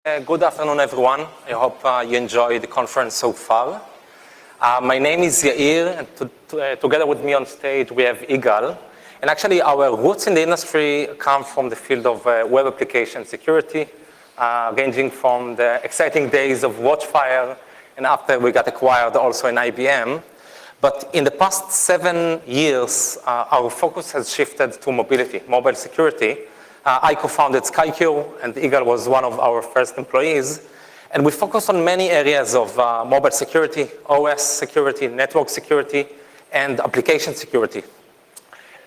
Good afternoon, everyone. I hope you enjoyed the conference so far. My name is Yair, and together with me on stage, we have Igal. And actually, our roots in the industry come from the field of web application security, ranging from the exciting days of Watchfire, and after we got acquired also in IBM. But in the past 7 years, our focus has shifted to mobility, mobile security. I co-founded SkyQ, and Igal was one of our first employees. And we focus on many areas of mobile security, OS security, network security, and application security.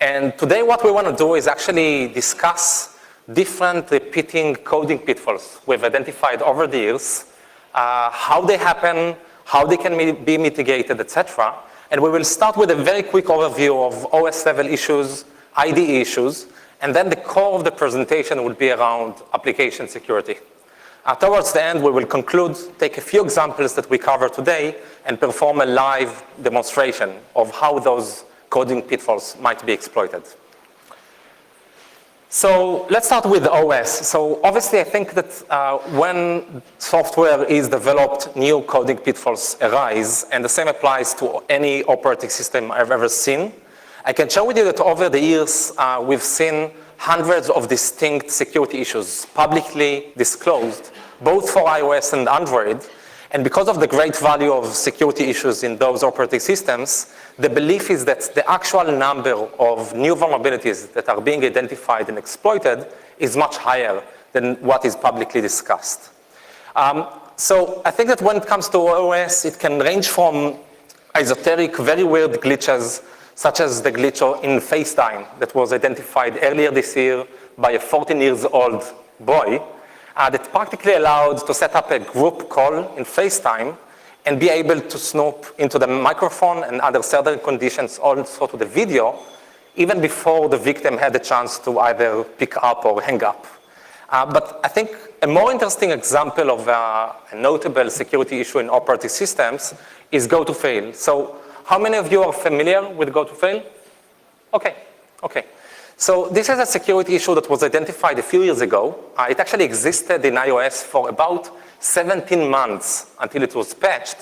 And today what we want to do is actually discuss different repeating coding pitfalls we've identified over the years, how they happen, how they can be mitigated, etc. And we will start with a very quick overview of OS level issues, IDE issues, and then the core of the presentation will be around application security. Towards the end, we will conclude, take a few examples that we cover today, and perform a live demonstration of how those coding pitfalls might be exploited. So let's start with OS. So obviously, I think that when software is developed, new coding pitfalls arise, and the same applies to any operating system I've ever seen. I can share with you that over the years, we've seen hundreds of distinct security issues publicly disclosed, both for iOS and Android. And because of the great value of security issues in those operating systems, the belief is that the actual number of new vulnerabilities that are being identified and exploited is much higher than what is publicly discussed. So I think that when it comes to OS, it can range from esoteric, very weird glitches, such as the glitch in FaceTime that was identified earlier this year by a 14-year-old boy that practically allowed to set up a group call in FaceTime and be able to snoop into the microphone and under certain conditions also to the video, even before the victim had the chance to either pick up or hang up. But I think a more interesting example of a notable security issue in operating systems is go-to-fail. So how many of you are familiar with go-to-fail? Okay. So this is a security issue that was identified a few years ago. It actually existed in iOS for about 17 months until it was patched.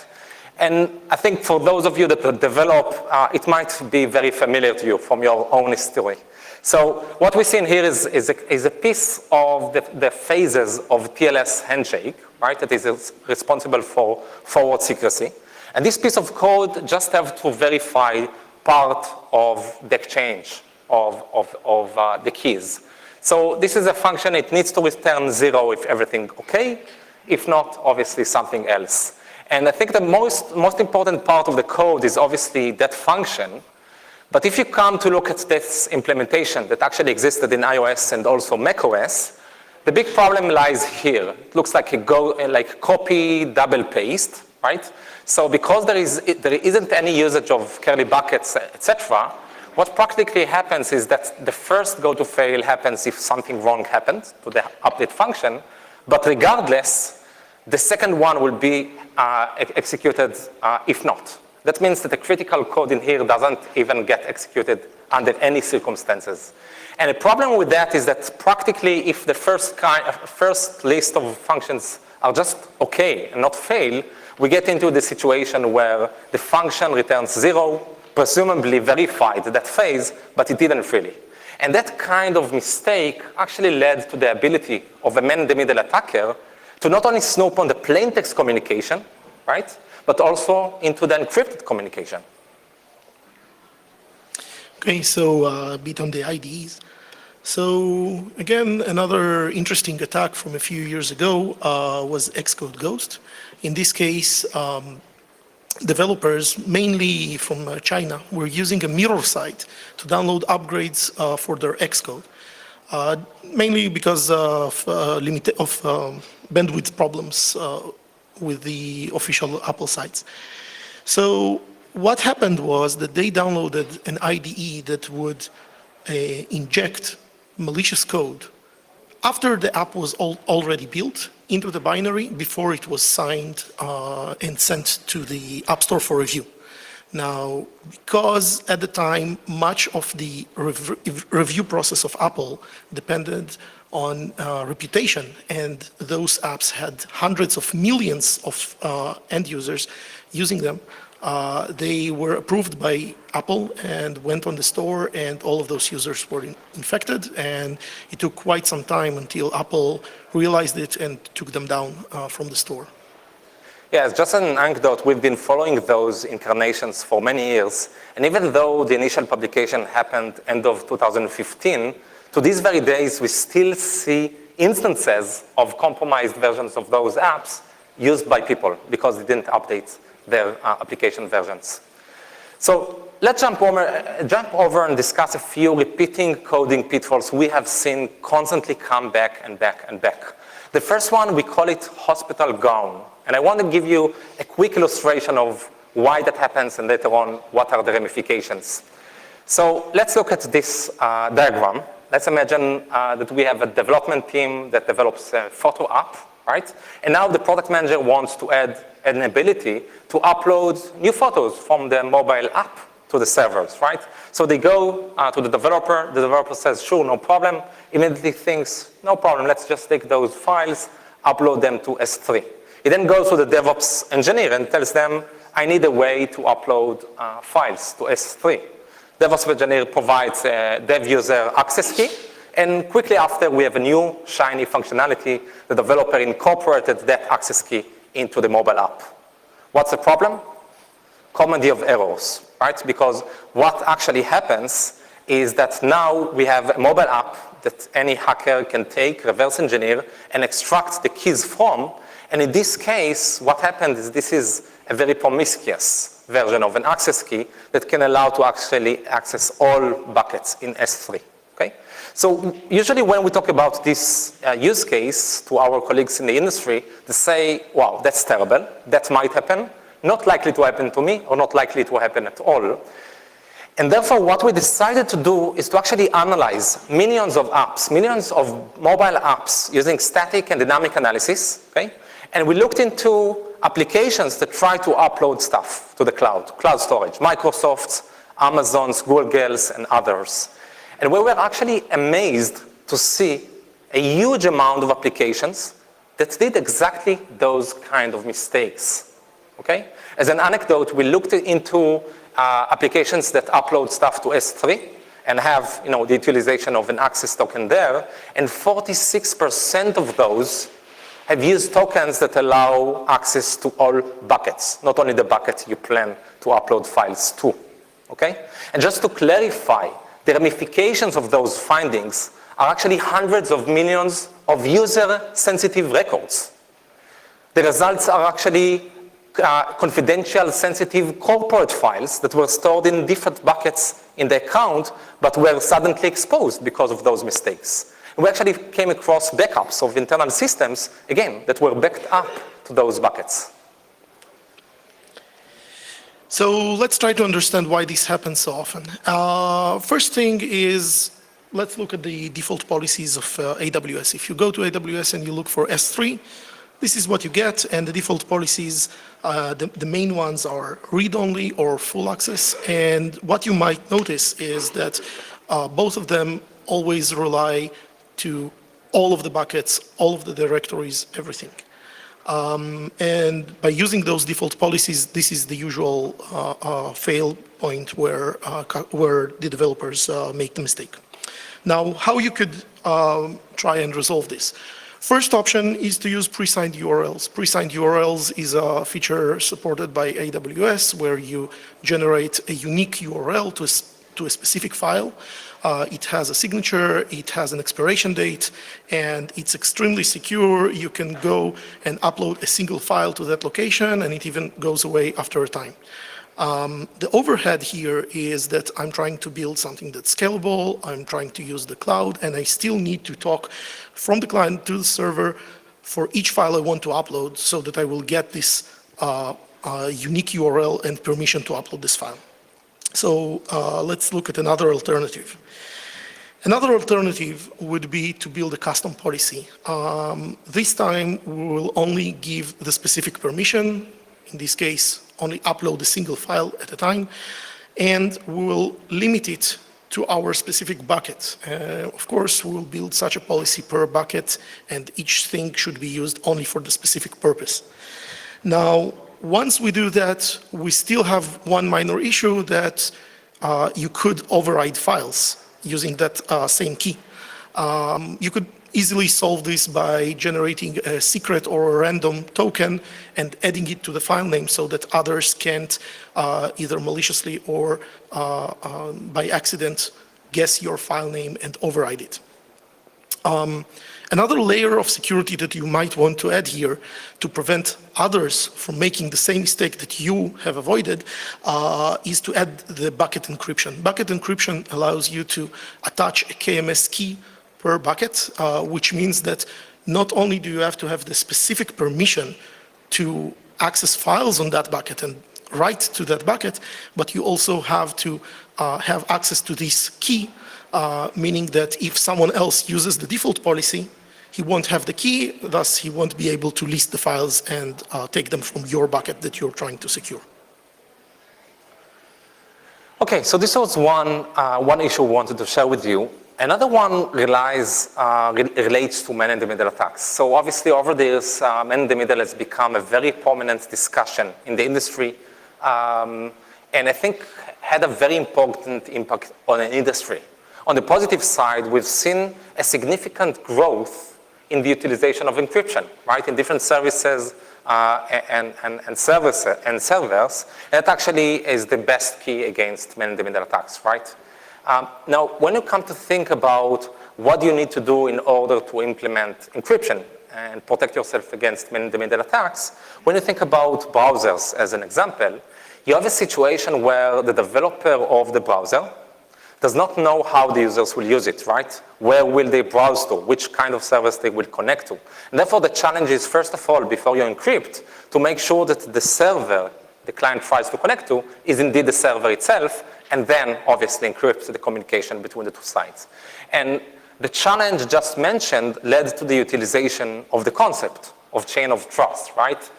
And I think for those of you that develop, it might be very familiar to you from your own history. So what we see in here is a piece of the phases of TLS handshake, right? That is responsible for forward secrecy. And this piece of code just have to verify part of the exchange of the keys. So this is a function, it needs to return 0 if everything okay. If not, obviously something else. And I think the most important part of the code is obviously that function. But if you come to look at this implementation that actually existed in iOS and also macOS, the big problem lies here. It looks like like copy, double paste, right? So because there isn't any usage of curly buckets, etc., what practically happens is that the first go-to-fail happens if something wrong happened to the update function, but regardless, the second one will be executed if not. That means that the critical code in here doesn't even get executed under any circumstances. And the problem with that is that practically if the first list of functions are just okay and not fail, we get into the situation where the function returns 0, presumably verified that phase, but it didn't really. And that kind of mistake actually led to the ability of a man-in-the-middle attacker to not only snoop on the plain text communication, right, but also into the encrypted communication. Okay, so a bit on the IDEs. So again, another interesting attack from a few years ago was Xcode Ghost. In this case, developers, mainly from China, were using a mirror site to download upgrades for their Xcode, mainly because of bandwidth problems with the official Apple sites. So what happened was that they downloaded an IDE that would inject malicious code after the app was already built into the binary before it was signed and sent to the App Store for review. Now, because at the time, much of the review process of Apple depended on reputation, and those apps had hundreds of millions of end users using them. They were approved by Apple and went on the store, and all of those users were infected, and it took quite some time until Apple realized it and took them down from the store. Yes, just an anecdote, we've been following those incarnations for many years, and even though the initial publication happened end of 2015, to these very days we still see instances of compromised versions of those apps used by people because they didn't update their application versions. So let's jump over and discuss a few repeating coding pitfalls we have seen constantly come back and back and back. The first one, we call it hospital gown. And I want to give you a quick illustration of why that happens and later on what are the ramifications. So let's look at this diagram. Let's imagine that we have a development team that develops a photo app, right? And now the product manager wants to add an ability to upload new photos from the mobile app to the servers, right? So they go to the developer says, sure, no problem, immediately thinks, no problem, let's just take those files, upload them to S3. He then goes to the DevOps engineer and tells them, I need a way to upload files to S3. DevOps engineer provides a dev user access key, and quickly after we have a new shiny functionality. The developer incorporated that access key into the mobile app. What's the problem? Comedy of errors, right? Because what actually happens is that now we have a mobile app that any hacker can take, reverse engineer, and extract the keys from. And in this case, what happened is this is a very promiscuous version of an access key that can allow to actually access all buckets in S3, okay? So usually when we talk about this use case to our colleagues in the industry, they say, wow, that's terrible, that might happen, not likely to happen to me or not likely to happen at all. And therefore what we decided to do is to actually analyze millions of apps, millions of mobile apps using static and dynamic analysis, okay? And we looked into applications that try to upload stuff to the cloud storage, Microsoft's, Amazon's, Google's, and others. And we were actually amazed to see a huge amount of applications that did exactly those kind of mistakes, okay? As an anecdote, we looked into applications that upload stuff to S3 and have, the utilization of an access token there, and 46% of those have used tokens that allow access to all buckets, not only the bucket you plan to upload files to, okay? And just to clarify, the ramifications of those findings are actually hundreds of millions of user-sensitive records. The results are actually confidential, sensitive corporate files that were stored in different buckets in the account, but were suddenly exposed because of those mistakes. We actually came across backups of internal systems, again, that were backed up to those buckets. So let's try to understand why this happens so often. First thing is, let's look at the default policies of AWS. If you go to AWS and you look for S3, this is what you get, and the default policies, the main ones are read-only or full access. And what you might notice is that both of them always rely to all of the buckets, all of the directories, everything. And by using those default policies, this is the usual fail point where the developers make the mistake. Now, how you could try and resolve this? First option is to use pre-signed URLs. Pre-signed URLs is a feature supported by AWS where you generate a unique URL to a specific file. It has a signature, it has an expiration date, and it's extremely secure. You can go and upload a single file to that location, and it even goes away after a time. The overhead here is that I'm trying to build something that's scalable, I'm trying to use the cloud, and I still need to talk from the client to the server for each file I want to upload so that I will get this unique URL and permission to upload this file. So let's look at another alternative. Another alternative would be to build a custom policy. This time we will only give the specific permission, in this case only upload a single file at a time, and we will limit it to our specific bucket. Of course, we will build such a policy per bucket, and each thing should be used only for the specific purpose. Now, once we do that, we still have one minor issue that you could override files using that same key. You could easily solve this by generating a secret or a random token and adding it to the file name so that others can't either maliciously or by accident guess your file name and override it. Another layer of security that you might want to add here to prevent others from making the same mistake that you have avoided is to add the bucket encryption. Bucket encryption allows you to attach a KMS key per bucket, which means that not only do you have to have the specific permission to access files on that bucket and write to that bucket, but you also have to have access to this key, meaning that if someone else uses the default policy, he won't have the key, thus he won't be able to list the files and take them from your bucket that you're trying to secure. Okay, so this was one issue I wanted to share with you. Another one relates to man-in-the-middle attacks. So obviously over the years, man-in-the-middle has become a very prominent discussion in the industry, and I think had a very important impact on the industry. On the positive side, we've seen a significant growth in the utilization of encryption, right, in different services and servers. And that actually is the best key against man-in-the-middle attacks, right? Now, when you come to think about what you need to do in order to implement encryption and protect yourself against man-in-the-middle attacks, when you think about browsers as an example, you have a situation where the developer of the browser does not know how the users will use it, right? Where will they browse to? Which kind of service they will connect to? And therefore, the challenge is, first of all, before you encrypt, to make sure that the server the client tries to connect to is indeed the server itself, and then obviously encrypt the communication between the two sides. And the challenge just mentioned led to the utilization of the concept of chain of trust, right?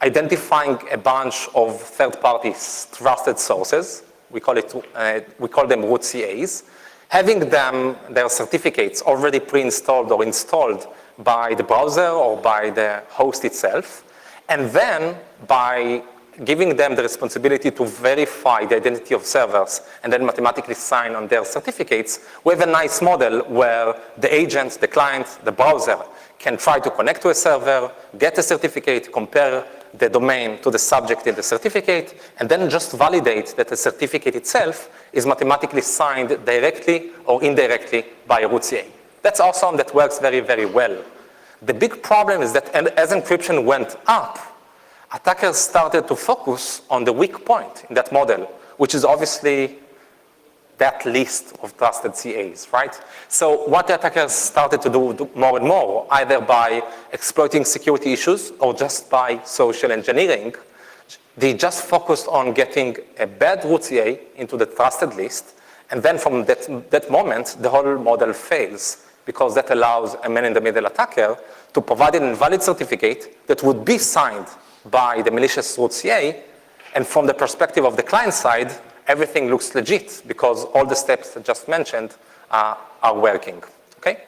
Identifying a bunch of third-party trusted sources, we call them root CAs, having their certificates already pre-installed or installed by the browser or by the host itself, and then by giving them the responsibility to verify the identity of servers and then mathematically sign on their certificates, we have a nice model where the agent, the client, the browser can try to connect to a server, get a certificate, compare the domain to the subject in the certificate, and then just validate that the certificate itself is mathematically signed directly or indirectly by a root CA. That's awesome, that works very, very well. The big problem is that as encryption went up, attackers started to focus on the weak point in that model, which is obviously that list of trusted CAs, right? So what the attackers started to do more and more, either by exploiting security issues or just by social engineering, they just focused on getting a bad root CA into the trusted list, and then from that moment, the whole model fails, because that allows a man-in-the-middle attacker to provide an invalid certificate that would be signed by the malicious root CA, and from the perspective of the client side, everything looks legit because all the steps I just mentioned are working, okay?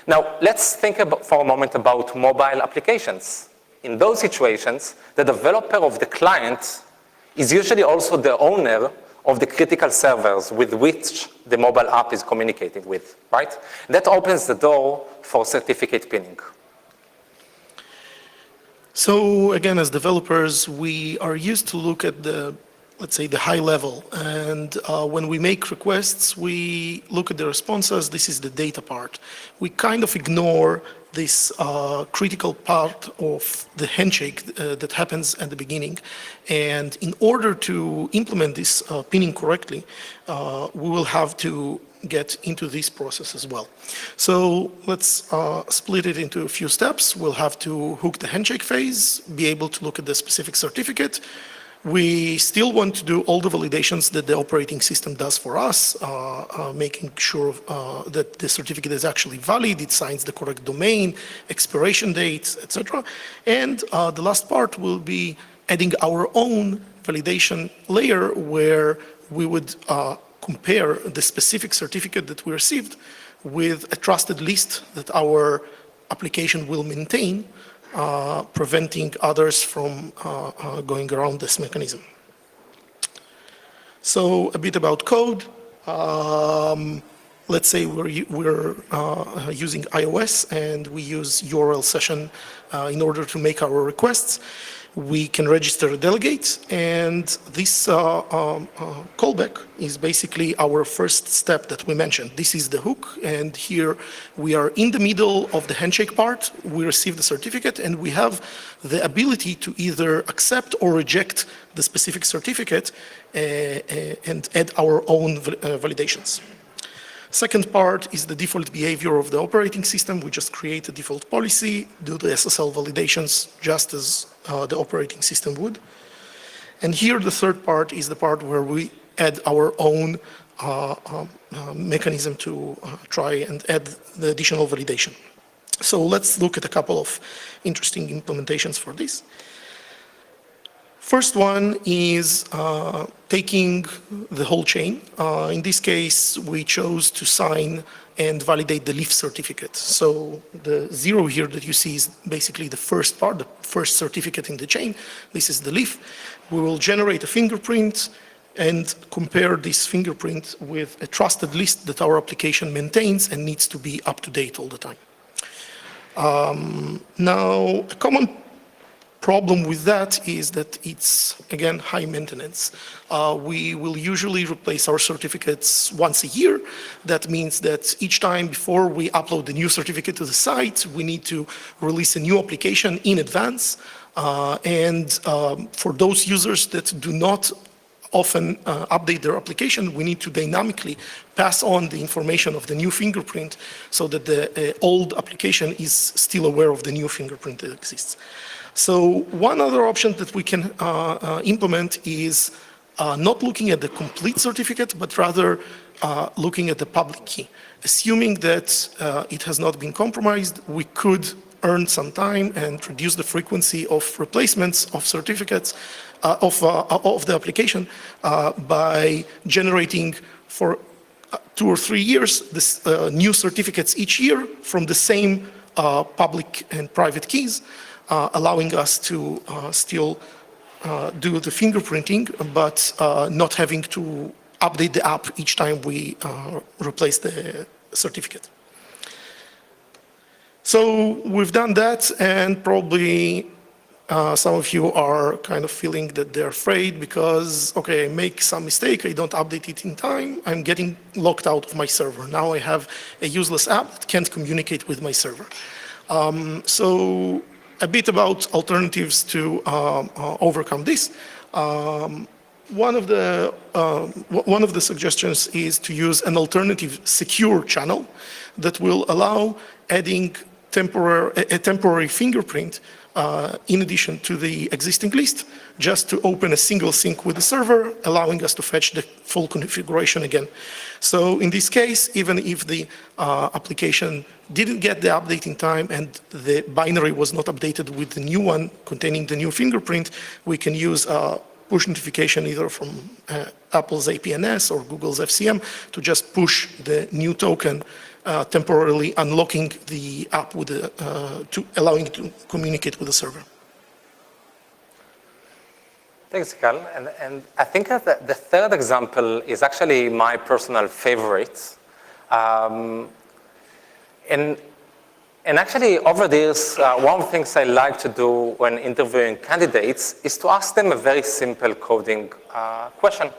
Now, let's think for a moment about mobile applications. In those situations, the developer of the client is usually also the owner of the critical servers with which the mobile app is communicating with, right? That opens the door for certificate pinning. So again, as developers, we are used to look at the, let's say, the high level. And when we make requests, we look at the responses. This is the data part. We kind of ignore this critical part of the handshake that happens at the beginning. And in order to implement this pinning correctly, we will have to get into this process as well. So let's split it into a few steps. We'll have to hook the handshake phase, be able to look at the specific certificate. We still want to do all the validations that the operating system does for us, making sure that the certificate is actually valid, it signs the correct domain, expiration dates, etc. And the last part will be adding our own validation layer where we would compare the specific certificate that we received with a trusted list that our application will maintain, preventing others from going around this mechanism. So a bit about code. Let's say we're using iOS and we use URL session in order to make our requests. We can register a delegate, and this callback is basically our first step that we mentioned. This is the hook, and here we are in the middle of the handshake part. We receive the certificate, and we have the ability to either accept or reject the specific certificate and add our own validations. Second part is the default behavior of the operating system. We just create a default policy, do the SSL validations just as the operating system would. And here the third part is the part where we add our own mechanism to try and add the additional validation. So let's look at a couple of interesting implementations for this. First one is taking the whole chain. In this case, we chose to sign and validate the leaf certificate. So the 0 here that you see is basically the first part, the first certificate in the chain. This is the leaf. We will generate a fingerprint and compare this fingerprint with a trusted list that our application maintains and needs to be up to date all the time. Now, a common problem with that is that it's, again, high maintenance. We will usually replace our certificates once a year. That means that each time before we upload the new certificate to the site, we need to release a new application in advance. For those users that do not often update their application, we need to dynamically pass on the information of the new fingerprint so that the old application is still aware of the new fingerprint that exists. So one other option that we can implement is not looking at the complete certificate, but rather looking at the public key. Assuming that it has not been compromised, we could earn some time and reduce the frequency of replacements of certificates of the application by generating for 2 or 3 years this, new certificates each year from the same public and private keys, allowing us to still do the fingerprinting, but not having to update the app each time we replace the certificate. So we've done that, and probably some of you are kind of feeling that they're afraid because, okay, I make some mistake, I don't update it in time, I'm getting locked out of my server. Now I have a useless app that can't communicate with my server. So a bit about alternatives to overcome this. One of the suggestions is to use an alternative secure channel that will allow adding a temporary fingerprint in addition to the existing list, just to open a single sync with the server, allowing us to fetch the full configuration again. So in this case, even if the application didn't get the update in time and the binary was not updated with the new one containing the new fingerprint, we can use a push notification either from Apple's APNS or Google's FCM to just push the new token, temporarily unlocking the app with to allowing it to communicate with the server. Thanks, Gal. And I think that the third example is actually my personal favorite. And actually, over this, one of the things I like to do when interviewing candidates is to ask them a very simple coding question.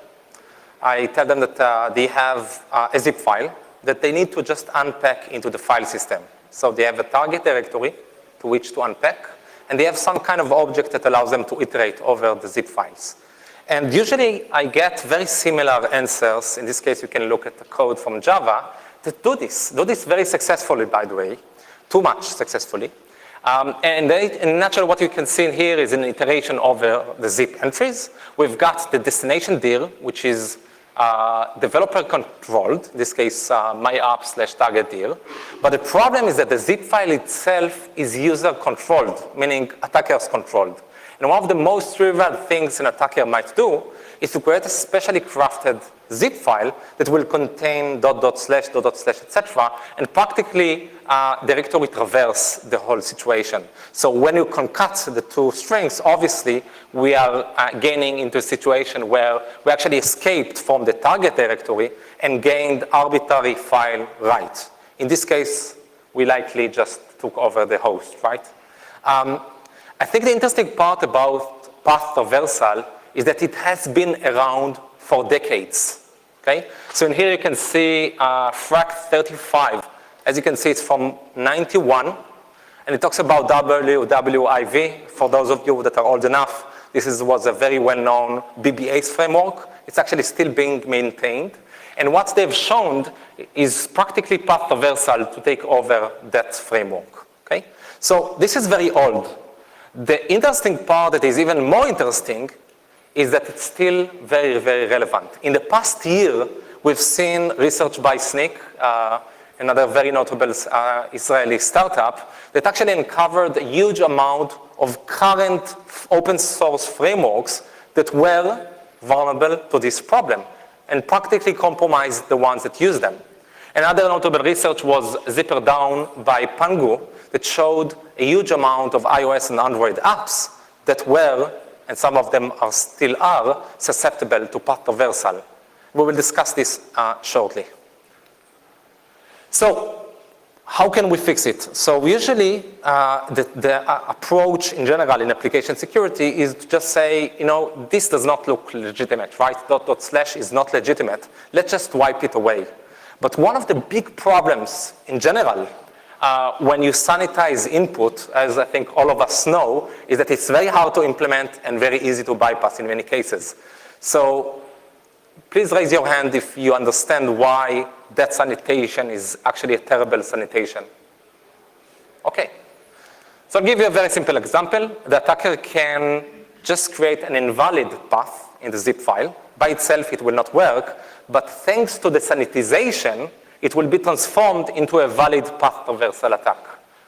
I tell them that they have a zip file that they need to just unpack into the file system. So they have a target directory to which to unpack, and they have some kind of object that allows them to iterate over the zip files. And usually I get very similar answers. In this case, you can look at the code from Java that do this very successfully, by the way, too much successfully. And in a nutshell, what you can see here is an iteration over the zip entries. We've got the destination dir, which is developer controlled, in this case, my app/target dir. But the problem is that the zip file itself is user controlled, meaning attackers controlled. And one of the most trivial things an attacker might do is to create a specially crafted zip file that will contain ... etc. and practically directory traverse the whole situation. So when you concat the two strings, obviously we are gaining into a situation where we actually escaped from the target directory and gained arbitrary file right. In this case, we likely just took over the host, right? I think the interesting part about path traversal is that it has been around for decades, okay? So in here you can see FRAC 35. As you can see, it's from 91, and it talks about WWIV. For those of you that are old enough, this was a very well-known BBA's framework. It's actually still being maintained. And what they've shown is practically path traversal to take over that framework, okay? So this is very old. The interesting part that is even more interesting is that it's still very, very relevant. In the past year, we've seen research by SNCC, another very notable Israeli startup, that actually uncovered a huge amount of current open source frameworks that were vulnerable to this problem and practically compromised the ones that use them. Another notable research was Zipper Down by Pangu that showed a huge amount of iOS and Android apps that were, and some of them are still are, susceptible to path traversal. We will discuss this shortly. So how can we fix it? So usually the approach in general in application security is to just say, you know, this does not look legitimate, right? ... is not legitimate. Let's just wipe it away. But one of the big problems in general when you sanitize input, as I think all of us know, is that it's very hard to implement and very easy to bypass in many cases. So please raise your hand if you understand why that sanitation is actually a terrible sanitation. Okay. So I'll give you a very simple example. The attacker can just create an invalid path in the zip file. By itself, it will not work, but thanks to the sanitization, it will be transformed into a valid path traversal attack.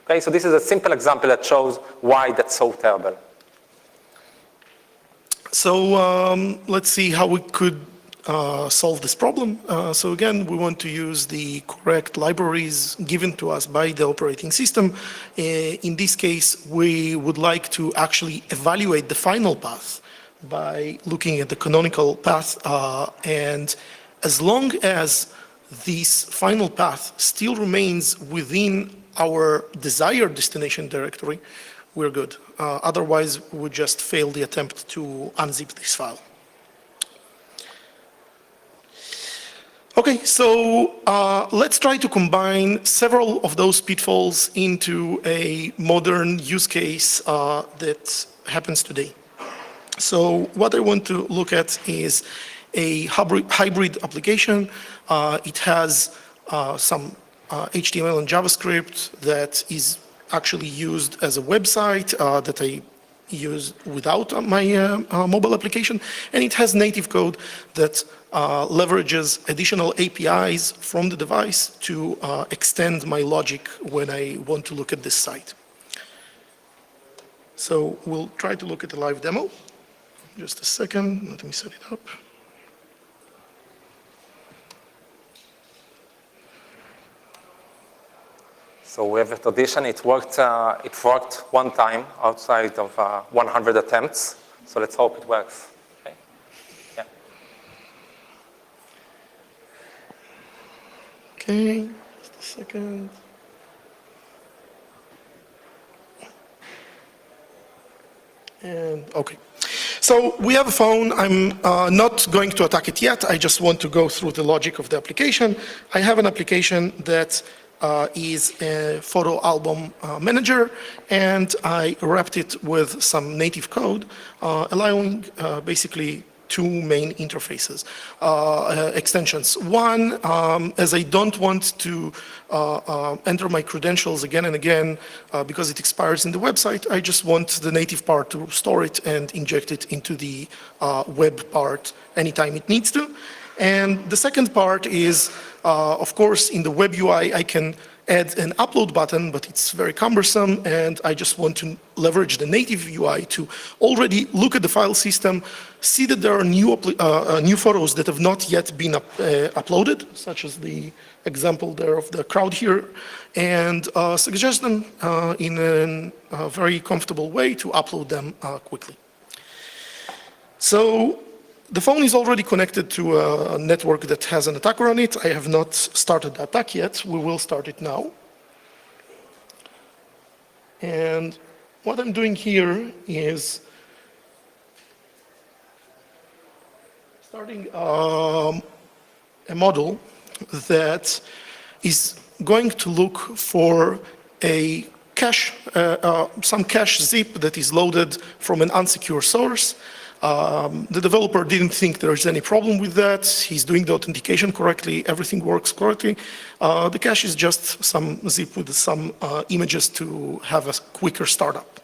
Okay, so this is a simple example that shows why that's so terrible. So let's see how we could solve this problem. So again, we want to use the correct libraries given to us by the operating system. In this case, we would like to actually evaluate the final path by looking at the canonical path. And as long as this final path still remains within our desired destination directory, we're good. Otherwise, we would just fail the attempt to unzip this file. Okay, so let's try to combine several of those pitfalls into a modern use case that happens today. So what I want to look at is a hybrid application. It has some HTML and JavaScript that is actually used as a website that I use without my mobile application, and it has native code that leverages additional APIs from the device to extend my logic when I want to look at this site. So we'll try to look at the live demo. Just a second, let me set it up. So we have a tradition. It worked one time outside of 100 attempts. So let's hope it works. Okay. Yeah. Okay, just a second. And okay. So we have a phone. I'm not going to attack it yet. I just want to go through the logic of the application. I have an application that is a photo album manager, and I wrapped it with some native code, allowing basically two main interfaces, extensions. One, as I don't want to enter my credentials again and again because it expires in the website, I just want the native part to store it and inject it into the web part anytime it needs to. And the second part is, of course, in the web UI, I can add an upload button, but it's very cumbersome, and I just want to leverage the native UI to already look at the file system, see that there are new photos that have not yet been uploaded, such as the example there of the crowd here, and suggest them in a very comfortable way to upload them quickly. So the phone is already connected to a network that has an attacker on it. I have not started the attack yet. We will start it now. And what I'm doing here is starting a model that is going to look for a cache, some cache zip that is loaded from an unsecure source. The developer didn't think there's any problem with that. He's doing the authentication correctly. Everything works correctly. The cache is just some zip with some images to have a quicker startup.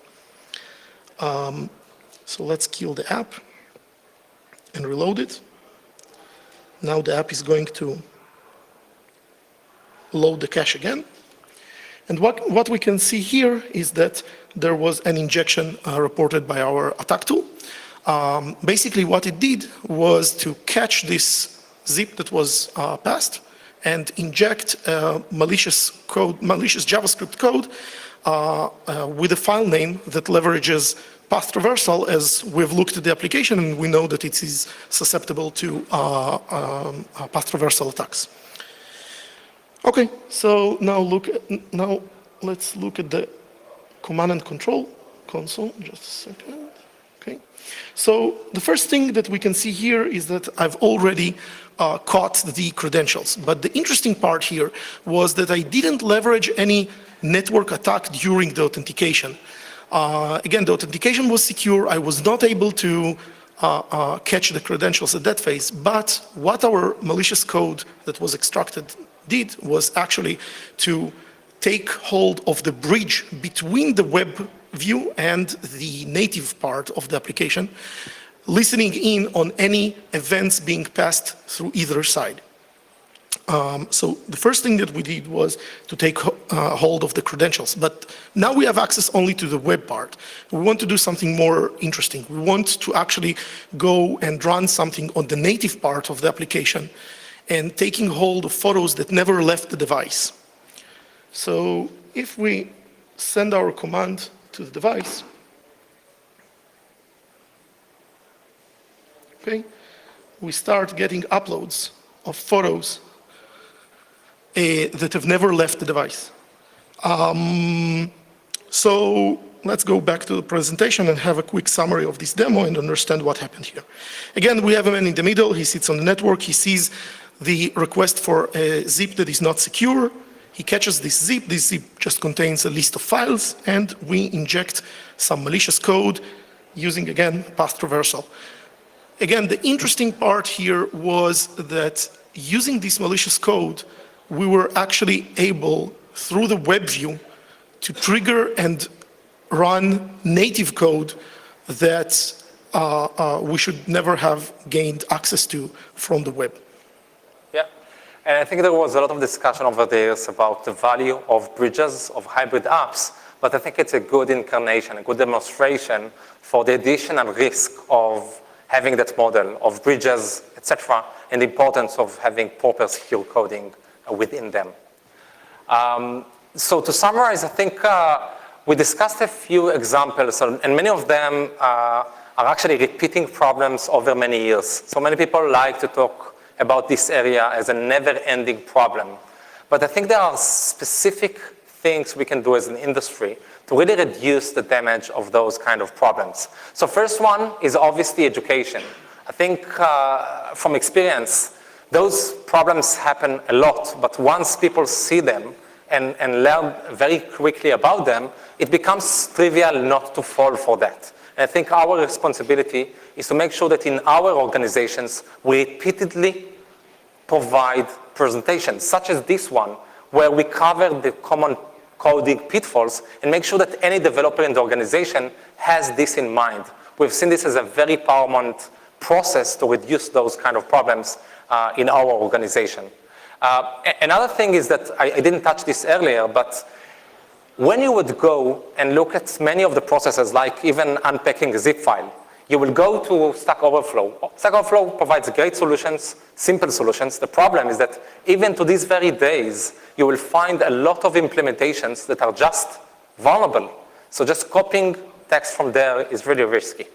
So let's kill the app and reload it. Now the app is going to load the cache again. And what we can see here is that there was an injection reported by our attack tool. Basically what it did was to catch this zip that was passed and inject malicious JavaScript code with a file name that leverages path traversal. As we've looked at the application and we know that it is susceptible to path traversal attacks. Okay, so now let's look at the command and control console. Just a second. Okay, so the first thing that we can see here is that I've already caught the credentials. But the interesting part here was that I didn't leverage any network attack during the authentication. Again, the authentication was secure. I was not able to catch the credentials at that phase. But what our malicious code that was extracted did was actually to take hold of the bridge between the web view and the native part of the application, listening in on any events being passed through either side. So the first thing that we did was to take hold of the credentials, but now we have access only to the web part. We want to do something more interesting. We want to actually go and run something on the native part of the application and taking hold of photos that never left the device. So if we send our command to the device, okay, we start getting uploads of photos that have never left the device. So let's go back to the presentation and have a quick summary of this demo and understand what happened here. Again, we have a man in the middle. He sits on the network. He sees the request for a zip that is not secure. He catches this zip. This zip just contains a list of files, and we inject some malicious code using, again, path traversal. Again, the interesting part here was that using this malicious code, we were actually able, through the web view, to trigger and run native code that we should never have gained access to from the web. Yeah, and I think there was a lot of discussion over the years about the value of bridges, of hybrid apps, but I think it's a good incarnation, a good demonstration for the additional risk of having that model of bridges, etc., and the importance of having proper secure coding within them. So to summarize, I think we discussed a few examples, and many of them are actually repeating problems over many years. So many people like to talk about this area as a never-ending problem. But I think there are specific things we can do as an industry to really reduce the damage of those kind of problems. So first one is obviously education. I think from experience, those problems happen a lot, but once people see them and learn very quickly about them, it becomes trivial not to fall for that. And I think our responsibility is to make sure that in our organizations, we repeatedly provide presentations, such as this one, where we cover the common coding pitfalls and make sure that any developer in the organization has this in mind. We've seen this as a very paramount process to reduce those kind of problems in our organization. Another thing is that I didn't touch this earlier, but when you would go and look at many of the processes, like even unpacking a zip file, you will go to Stack Overflow. Stack Overflow provides great solutions, simple solutions. The problem is that even to these very days, you will find a lot of implementations that are just vulnerable. So just copying text from there is really risky.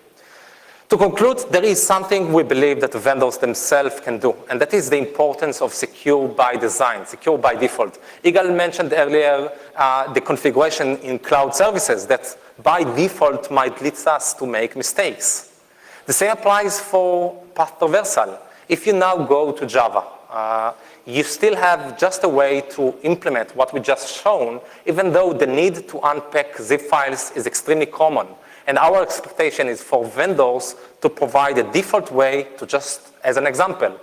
To conclude, there is something we believe that the vendors themselves can do, and that is the importance of secure by design, secure by default. Igal mentioned earlier the configuration in cloud services that by default might lead us to make mistakes. The same applies for path traversal. If you now go to Java, you still have just a way to implement what we just shown, even though the need to unpack zip files is extremely common. And our expectation is for vendors to provide a default way to just, as an example,